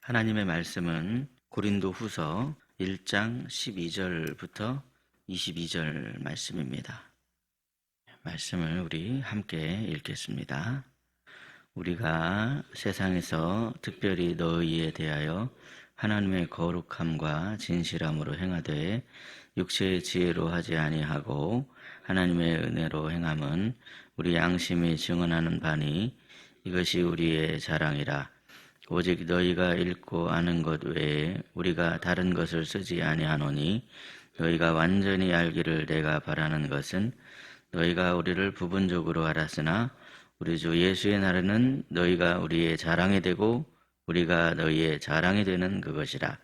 하나님의 말씀은 고린도 후서 1장 12절부터 22절 말씀입니다. 말씀을 우리 함께 읽겠습니다. 우리가 세상에서 특별히 너희에 대하여 하나님의 거룩함과 진실함으로 행하되 육체의 지혜로 하지 아니하고 하나님의 은혜로 행함은 우리 양심이 증언하는 바니 이것이 우리의 자랑이라. 오직 너희가 읽고 아는 것 외에 우리가 다른 것을 쓰지 아니하노니 너희가 완전히 알기를 내가 바라는 것은 너희가 우리를 부분적으로 알았으나 우리 주 예수의 날에는 너희가 우리의 자랑이 되고 우리가 너희의 자랑이 되는 그것이라.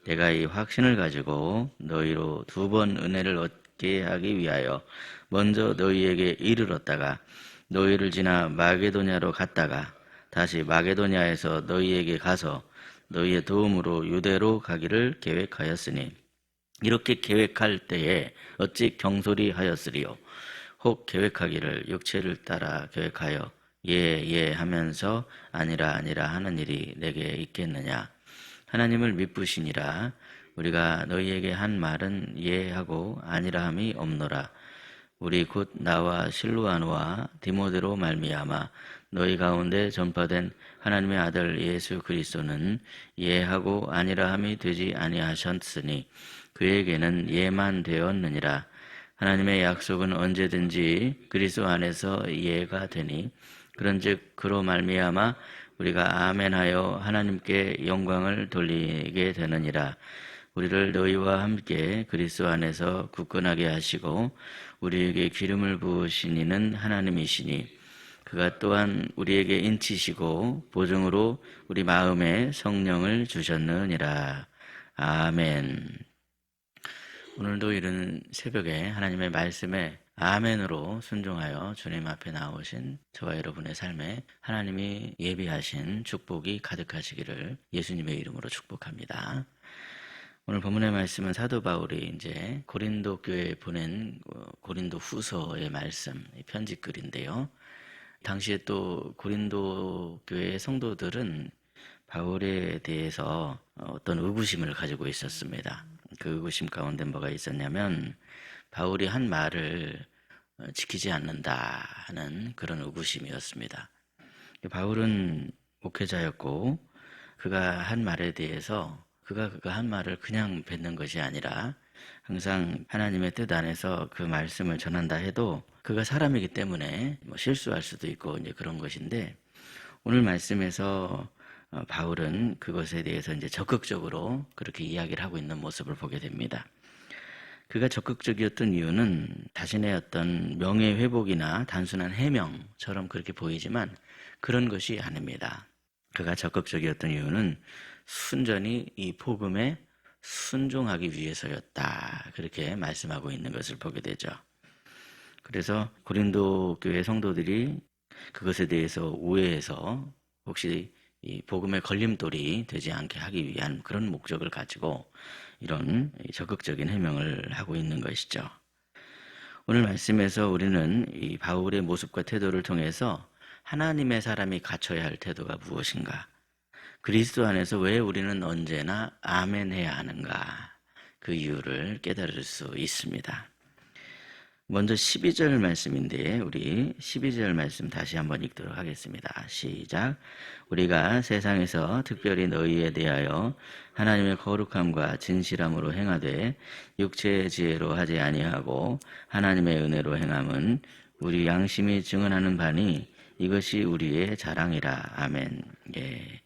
내가 이 확신을 가지고 너희로 2번 은혜를 얻게 하기 위하여 먼저 너희에게 이르렀다가 너희를 지나 마게도냐로 갔다가 다시 마게도냐에서 너희에게 가서 너희의 도움으로 유대로 가기를 계획하였으니 이렇게 계획할 때에 어찌 경솔히 하였으리요. 혹 계획하기를 육체를 따라 계획하여 예 하면서 아니라 하는 일이 내게 있겠느냐. 하나님을 미쁘시니라. 우리가 너희에게 한 말은 예 하고 아니라 함이 없노라. 우리 곧 나와 실루아노와 디모데로 말미암아 너희 가운데 전파된 하나님의 아들 예수 그리스도는 예하고 아니라 함이 되지 아니하셨으니 그에게는 예만 되었느니라. 하나님의 약속은 언제든지 그리스도 안에서 예가 되니 그런즉 그로 말미암아 우리가 아멘하여 하나님께 영광을 돌리게 되느니라. 우리를 너희와 함께 그리스도 안에서 굳건하게 하시고 우리에게 기름을 부으신 이는 하나님이시니 그가 또한 우리에게 인치시고 보증으로 우리 마음에 성령을 주셨느니라. 아멘. 오늘도 이른 새벽에 하나님의 말씀에 아멘으로 순종하여 주님 앞에 나오신 저와 여러분의 삶에 하나님이 예비하신 축복이 가득하시기를 예수님의 이름으로 축복합니다. 오늘 본문의 말씀은 사도 바울이 이제 고린도 교회에 보낸 고린도 후서의 말씀, 편지글인데요. 당시에 또 고린도 교회의 성도들은 바울에 대해서 어떤 의구심을 가지고 있었습니다. 그 의구심 가운데 뭐가 있었냐면 바울이 한 말을 지키지 않는다 하는 그런 의구심이었습니다. 바울은 목회자였고 그가 한 말에 대해서 그가 한 말을 그냥 뱉는 것이 아니라 항상 하나님의 뜻 안에서 그 말씀을 전한다 해도 그가 사람이기 때문에 실수할 수도 있고 이제 그런 것인데 오늘 말씀에서 바울은 그것에 대해서 이제 적극적으로 그렇게 이야기를 하고 있는 모습을 보게 됩니다. 그가 적극적이었던 이유는 자신의 어떤 명예회복이나 단순한 해명처럼 그렇게 보이지만 그런 것이 아닙니다. 그가 적극적이었던 이유는 순전히 이 복음에 순종하기 위해서였다. 그렇게 말씀하고 있는 것을 보게 되죠. 그래서 고린도 교회 성도들이 그것에 대해서 오해해서 혹시 이 복음의 걸림돌이 되지 않게 하기 위한 그런 목적을 가지고 이런 적극적인 해명을 하고 있는 것이죠. 오늘 말씀에서 우리는 이 바울의 모습과 태도를 통해서 하나님의 사람이 갖춰야 할 태도가 무엇인가? 그리스도 안에서 왜 우리는 언제나 아멘 해야 하는가? 그 이유를 깨달을 수 있습니다. 먼저 12절 말씀인데 우리 12절 말씀 다시 한번 읽도록 하겠습니다. 시작. 우리가 세상에서 특별히 너희에 대하여 하나님의 거룩함과 진실함으로 행하되 육체의 지혜로 하지 아니하고 하나님의 은혜로 행함은 우리 양심이 증언하는 바니 이것이 우리의 자랑이라. 아멘. 예.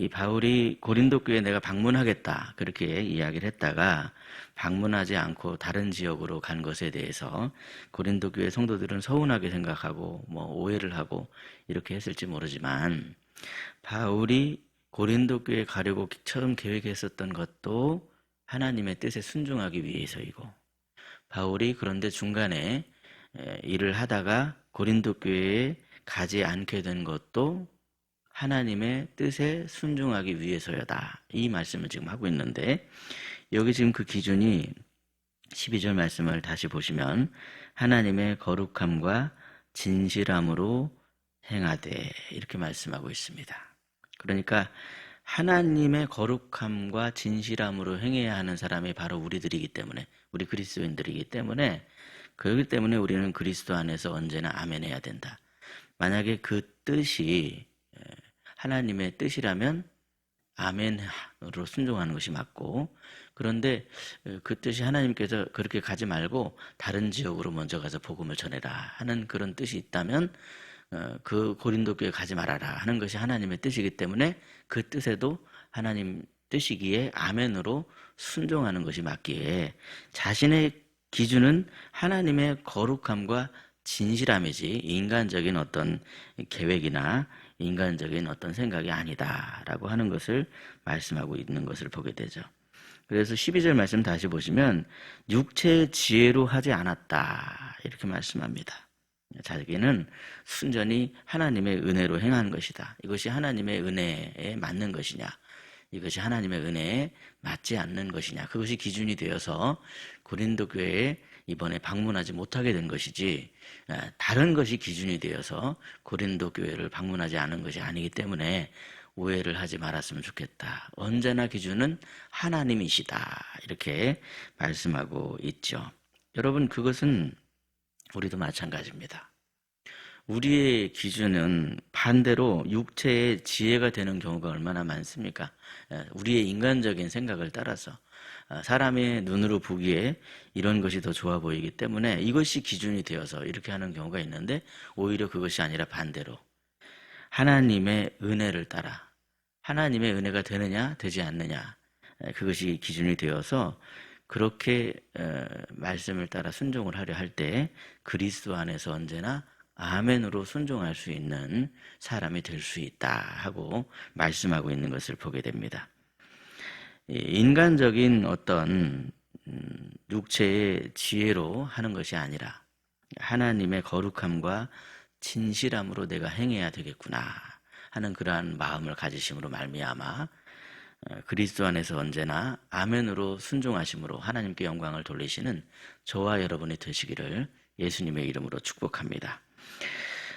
이 바울이 고린도 교회에 내가 방문하겠다 그렇게 이야기를 했다가 방문하지 않고 다른 지역으로 간 것에 대해서 고린도 교회 성도들은 서운하게 생각하고 오해를 하고 이렇게 했을지 모르지만 바울이 고린도 교회에 가려고 처음 계획했었던 것도 하나님의 뜻에 순종하기 위해서이고 바울이 그런데 중간에 일을 하다가 고린도 교회에 가지 않게 된 것도 하나님의 뜻에 순종하기 위해서여다. 이 말씀을 지금 하고 있는데 여기 지금 그 기준이 12절 말씀을 다시 보시면 하나님의 거룩함과 진실함으로 행하되 이렇게 말씀하고 있습니다. 그러니까 하나님의 거룩함과 진실함으로 행해야 하는 사람이 바로 우리들이기 때문에, 우리 그리스도인들이기 때문에, 그렇기 때문에 우리는 그리스도 안에서 언제나 아멘해야 된다. 만약에 그 뜻이 하나님의 뜻이라면 아멘으로 순종하는 것이 맞고, 그런데 그 뜻이 하나님께서 그렇게 가지 말고 다른 지역으로 먼저 가서 복음을 전해라 하는 그런 뜻이 있다면 그 고린도 교회 가지 말아라 하는 것이 하나님의 뜻이기 때문에 그 뜻에도 하나님 뜻이기에 아멘으로 순종하는 것이 맞기에 자신의 기준은 하나님의 거룩함과 진실함이지 인간적인 어떤 계획이나 인간적인 어떤 생각이 아니다라고 하는 것을 말씀하고 있는 것을 보게 되죠. 그래서 12절 말씀 다시 보시면 육체의 지혜로 하지 않았다 이렇게 말씀합니다. 자기는 순전히 하나님의 은혜로 행한 것이다. 이것이 하나님의 은혜에 맞는 것이냐, 이것이 하나님의 은혜에 맞지 않는 것이냐, 그것이 기준이 되어서 고린도 교회에 이번에 방문하지 못하게 된 것이지, 다른 것이 기준이 되어서 고린도 교회를 방문하지 않은 것이 아니기 때문에 오해를 하지 말았으면 좋겠다. 언제나 기준은 하나님이시다 이렇게 말씀하고 있죠. 여러분, 그것은 우리도 마찬가지입니다. 우리의 기준은 반대로 육체의 지혜가 되는 경우가 얼마나 많습니까? 우리의 인간적인 생각을 따라서 사람의 눈으로 보기에 이런 것이 더 좋아 보이기 때문에 이것이 기준이 되어서 이렇게 하는 경우가 있는데, 오히려 그것이 아니라 반대로 하나님의 은혜를 따라 하나님의 은혜가 되느냐 되지 않느냐, 그것이 기준이 되어서 그렇게 말씀을 따라 순종을 하려 할 때 그리스도 안에서 언제나 아멘으로 순종할 수 있는 사람이 될 수 있다 하고 말씀하고 있는 것을 보게 됩니다. 인간적인 어떤 육체의 지혜로 하는 것이 아니라 하나님의 거룩함과 진실함으로 내가 행해야 되겠구나 하는 그러한 마음을 가지심으로 말미암아 그리스도 안에서 언제나 아멘으로 순종하심으로 하나님께 영광을 돌리시는 저와 여러분이 되시기를 예수님의 이름으로 축복합니다.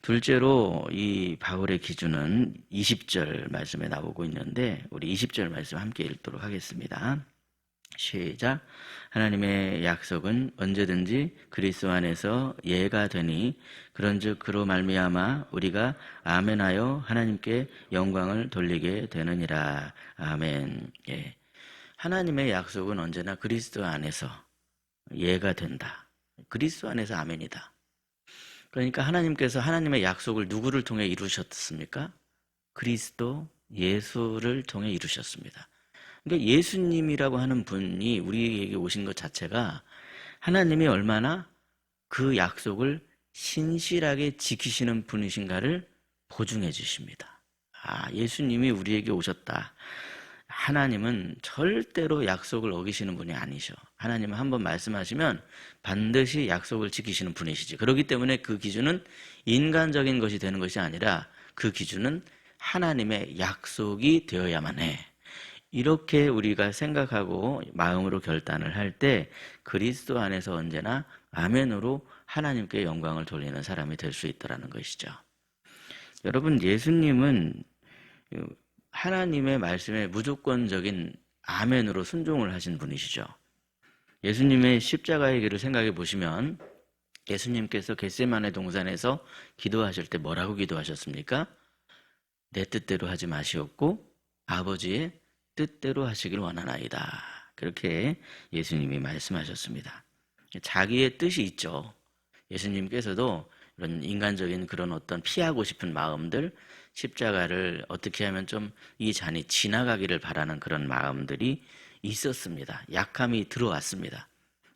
둘째로 이 바울의 기준은 20절 말씀에 나오고 있는데, 우리 20절 말씀 함께 읽도록 하겠습니다. 시작. 하나님의 약속은 언제든지 그리스도 안에서 예가 되니 그런즉 그로 말미암아 우리가 아멘하여 하나님께 영광을 돌리게 되느니라. 아멘. 예. 하나님의 약속은 언제나 그리스도 안에서 예가 된다. 그리스도 안에서 아멘이다. 그러니까 하나님께서 하나님의 약속을 누구를 통해 이루셨습니까? 그리스도 예수를 통해 이루셨습니다. 그러니까 예수님이라고 하는 분이 우리에게 오신 것 자체가 하나님이 얼마나 그 약속을 신실하게 지키시는 분이신가를 보증해 주십니다. 예수님이 우리에게 오셨다. 하나님은 절대로 약속을 어기시는 분이 아니셔. 하나님은 한번 말씀하시면 반드시 약속을 지키시는 분이시지. 그렇기 때문에 그 기준은 인간적인 것이 되는 것이 아니라 그 기준은 하나님의 약속이 되어야만 해. 이렇게 우리가 생각하고 마음으로 결단을 할 때 그리스도 안에서 언제나 아멘으로 하나님께 영광을 돌리는 사람이 될 수 있다는 것이죠. 여러분, 예수님은 하나님의 말씀에 무조건적인 아멘으로 순종을 하신 분이시죠. 예수님의 십자가의 길을 생각해 보시면 예수님께서 겟세마네 동산에서 기도하실 때 뭐라고 기도하셨습니까? 내 뜻대로 하지 마시옵고 아버지의 뜻대로 하시길 원하나이다. 그렇게 예수님이 말씀하셨습니다. 자기의 뜻이 있죠. 예수님께서도 이런 인간적인 그런 어떤 피하고 싶은 마음들, 십자가를 어떻게 하면 좀 이 잔이 지나가기를 바라는 그런 마음들이 있었습니다. 약함이 들어왔습니다.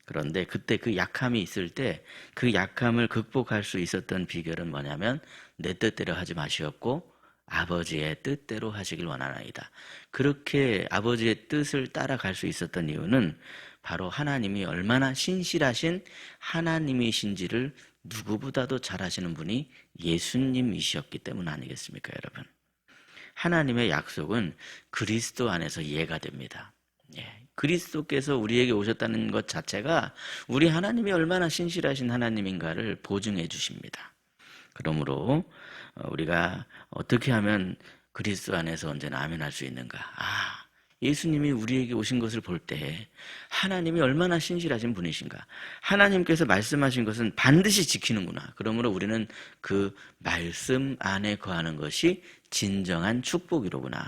그런데 그때 그 약함이 있을 때 그 약함을 극복할 수 있었던 비결은 뭐냐면 내 뜻대로 하지 마시옵고 아버지의 뜻대로 하시길 원하나이다. 그렇게 아버지의 뜻을 따라갈 수 있었던 이유는 바로 하나님이 얼마나 신실하신 하나님이신지를 누구보다도 잘 아시는 분이 예수님이셨기 때문 아니겠습니까, 여러분? 하나님의 약속은 그리스도 안에서 이해가 됩니다. 그리스도께서 우리에게 오셨다는 것 자체가 우리 하나님이 얼마나 신실하신 하나님인가를 보증해 주십니다. 그러므로 우리가 어떻게 하면 그리스도 안에서 언제나 아멘할 수 있는가? 예수님이 우리에게 오신 것을 볼 때 하나님이 얼마나 신실하신 분이신가? 하나님께서 말씀하신 것은 반드시 지키는구나. 그러므로 우리는 그 말씀 안에 거하는 것이 진정한 축복이로구나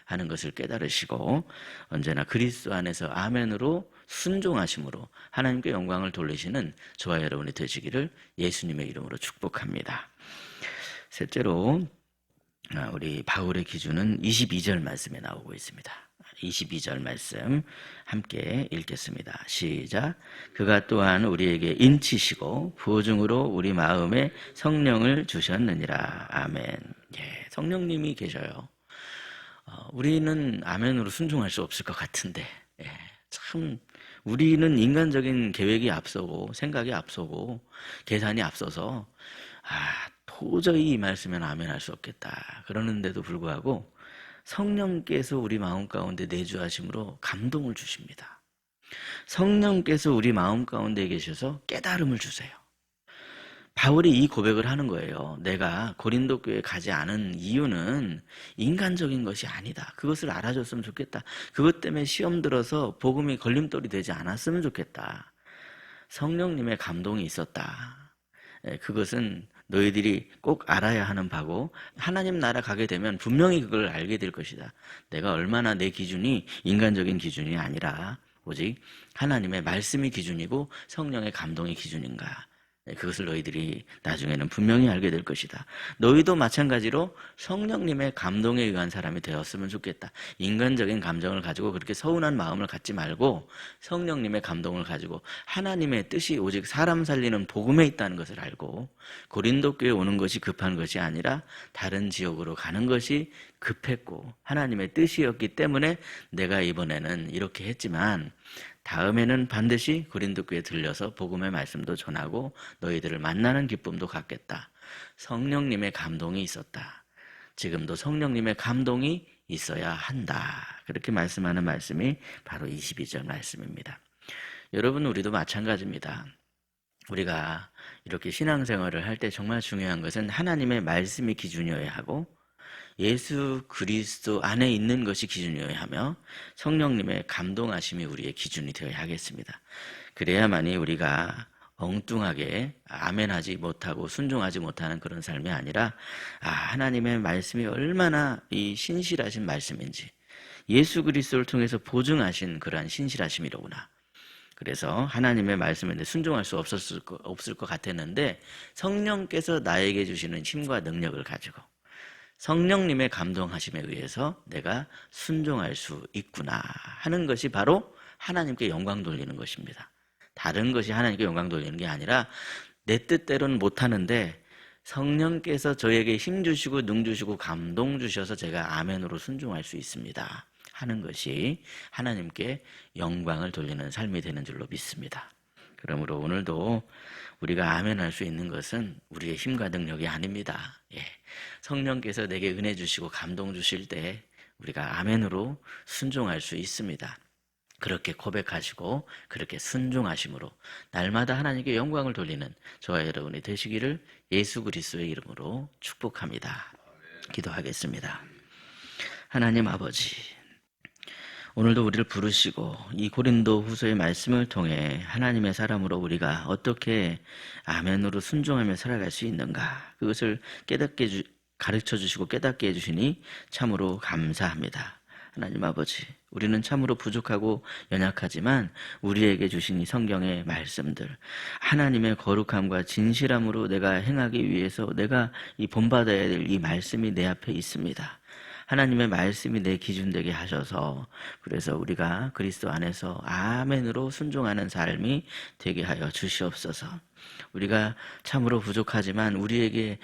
하는 것을 깨달으시고 언제나 그리스도 안에서 아멘으로 순종하심으로 하나님께 영광을 돌리시는 저와 여러분이 되시기를 예수님의 이름으로 축복합니다. 셋째로 우리 바울의 기준은 22절 말씀에 나오고 있습니다. 22절 말씀 함께 읽겠습니다. 시작. 그가 또한 우리에게 인치시고 보증으로 우리 마음에 성령을 주셨느니라. 아멘. 성령님이 계셔요. 우리는 아멘으로 순종할 수 없을 것 같은데 참 우리는 인간적인 계획이 앞서고 생각이 앞서고 계산이 앞서서 도저히 이 말씀에는 아멘할 수 없겠다 그러는데도 불구하고 성령께서 우리 마음 가운데 내주하심으로 감동을 주십니다. 성령께서 우리 마음 가운데 계셔서 깨달음을 주세요. 바울이 이 고백을 하는 거예요. 내가 고린도 교회에 가지 않은 이유는 인간적인 것이 아니다. 그것을 알아줬으면 좋겠다. 그것 때문에 시험 들어서 복음이 걸림돌이 되지 않았으면 좋겠다. 성령님의 감동이 있었다. 그것은 너희들이 꼭 알아야 하는 바고 하나님 나라 가게 되면 분명히 그걸 알게 될 것이다. 내가 얼마나 내 기준이 인간적인 기준이 아니라 오직 하나님의 말씀이 기준이고 성령의 감동이 기준인가. 그것을 너희들이 나중에는 분명히 알게 될 것이다. 너희도 마찬가지로 성령님의 감동에 의한 사람이 되었으면 좋겠다. 인간적인 감정을 가지고 그렇게 서운한 마음을 갖지 말고 성령님의 감동을 가지고 하나님의 뜻이 오직 사람 살리는 복음에 있다는 것을 알고 고린도 교회에 오는 것이 급한 것이 아니라 다른 지역으로 가는 것이 급했고 하나님의 뜻이었기 때문에 내가 이번에는 이렇게 했지만 다음에는 반드시 고린도 교회에 들려서 복음의 말씀도 전하고 너희들을 만나는 기쁨도 갖겠다. 성령님의 감동이 있었다. 지금도 성령님의 감동이 있어야 한다. 그렇게 말씀하는 말씀이 바로 22절 말씀입니다. 여러분, 우리도 마찬가지입니다. 우리가 이렇게 신앙생활을 할 때 정말 중요한 것은 하나님의 말씀이 기준이어야 하고 예수 그리스도 안에 있는 것이 기준이어야 하며 성령님의 감동하심이 우리의 기준이 되어야 하겠습니다. 그래야만이 우리가 엉뚱하게 아멘하지 못하고 순종하지 못하는 그런 삶이 아니라 하나님의 말씀이 얼마나 이 신실하신 말씀인지 예수 그리스도를 통해서 보증하신 그러한 신실하심이로구나. 그래서 하나님의 말씀에 순종할 수 없을 것 같았는데 성령께서 나에게 주시는 힘과 능력을 가지고 성령님의 감동하심에 의해서 내가 순종할 수 있구나 하는 것이 바로 하나님께 영광 돌리는 것입니다. 다른 것이 하나님께 영광 돌리는 게 아니라 내 뜻대로는 못하는데 성령께서 저에게 힘 주시고 능 주시고 감동 주셔서 제가 아멘으로 순종할 수 있습니다 하는 것이 하나님께 영광을 돌리는 삶이 되는 줄로 믿습니다. 그러므로 오늘도 우리가 아멘할 수 있는 것은 우리의 힘과 능력이 아닙니다. 성령께서 내게 은혜 주시고 감동 주실 때 우리가 아멘으로 순종할 수 있습니다. 그렇게 고백하시고 그렇게 순종하심으로 날마다 하나님께 영광을 돌리는 저와 여러분이 되시기를 예수 그리스도의 이름으로 축복합니다. 기도하겠습니다. 하나님 아버지, 오늘도 우리를 부르시고 이 고린도 후서의 말씀을 통해 하나님의 사람으로 우리가 어떻게 아멘으로 순종하며 살아갈 수 있는가, 그것을 깨닫게 가르쳐 주시고 깨닫게 해주시니 참으로 감사합니다. 하나님 아버지, 우리는 참으로 부족하고 연약하지만 우리에게 주신 이 성경의 말씀들, 하나님의 거룩함과 진실함으로 내가 행하기 위해서 내가 이 본받아야 될 이 말씀이 내 앞에 있습니다. 하나님의 말씀이 내 기준 되게 하셔서 그래서 우리가 그리스도 안에서 아멘으로 순종하는 삶이 되게 하여 주시옵소서. 우리가 참으로 부족하지만 우리에게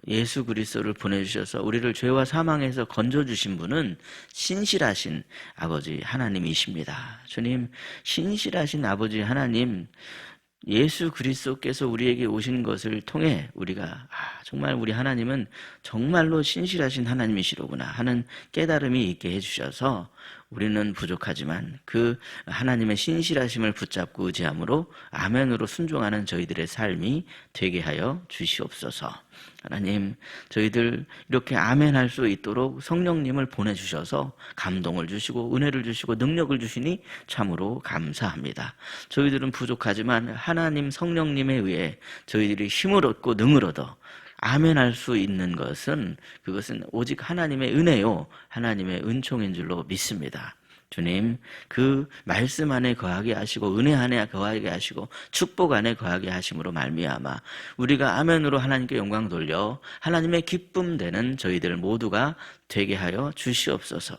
예수 그리스도를 보내주셔서 우리를 죄와 사망에서 건져주신 분은 신실하신 아버지 하나님이십니다. 주님, 신실하신 아버지 하나님, 예수 그리스도께서 우리에게 오신 것을 통해 우리가 정말 우리 하나님은 정말로 신실하신 하나님이시로구나 하는 깨달음이 있게 해주셔서 우리는 부족하지만 그 하나님의 신실하심을 붙잡고 의지함으로 아멘으로 순종하는 저희들의 삶이 되게 하여 주시옵소서. 하나님, 저희들 이렇게 아멘 할 수 있도록 성령님을 보내주셔서 감동을 주시고 은혜를 주시고 능력을 주시니 참으로 감사합니다. 저희들은 부족하지만 하나님 성령님에 의해 저희들이 힘을 얻고 능을 얻어 아멘 할 수 있는 그것은 오직 하나님의 은혜요, 하나님의 은총인 줄로 믿습니다. 주님, 그 말씀 안에 거하게 하시고 은혜 안에 거하게 하시고 축복 안에 거하게 하심으로 말미암아 우리가 아멘으로 하나님께 영광 돌려 하나님의 기쁨 되는 저희들 모두가 되게 하여 주시옵소서.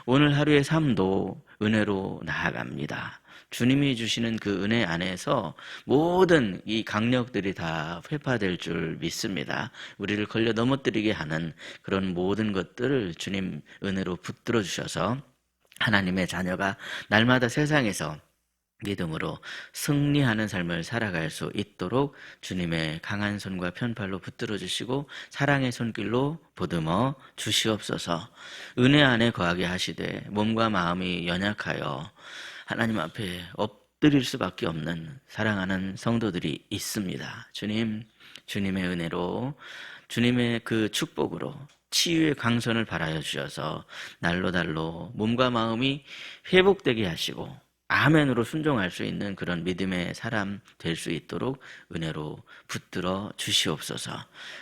오늘 하루의 삶도 은혜로 나아갑니다. 주님이 주시는 그 은혜 안에서 모든 이 강력들이 다 회파될 줄 믿습니다. 우리를 걸려 넘어뜨리게 하는 그런 모든 것들을 주님 은혜로 붙들어 주셔서 하나님의 자녀가 날마다 세상에서 믿음으로 승리하는 삶을 살아갈 수 있도록 주님의 강한 손과 편팔로 붙들어 주시고 사랑의 손길로 보듬어 주시옵소서. 은혜 안에 거하게 하시되 몸과 마음이 연약하여 하나님 앞에 엎드릴 수밖에 없는 사랑하는 성도들이 있습니다. 주님, 주님의 은혜로 주님의 그 축복으로 치유의 강선을 발하여 주셔서 날로 달로 몸과 마음이 회복되게 하시고 아멘으로 순종할 수 있는 그런 믿음의 사람 될 수 있도록 은혜로 붙들어 주시옵소서.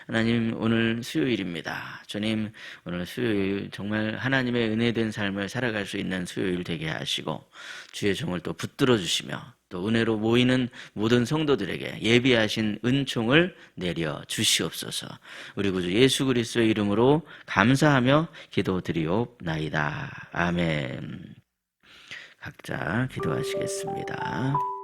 하나님, 오늘 수요일입니다. 주님, 오늘 수요일 정말 하나님의 은혜된 삶을 살아갈 수 있는 수요일 되게 하시고 주의 종을 또 붙들어 주시며 또 은혜로 모이는 모든 성도들에게 예비하신 은총을 내려 주시옵소서. 우리 구주 예수 그리스도의 이름으로 감사하며 기도드리옵나이다. 아멘. 각자 기도하시겠습니다.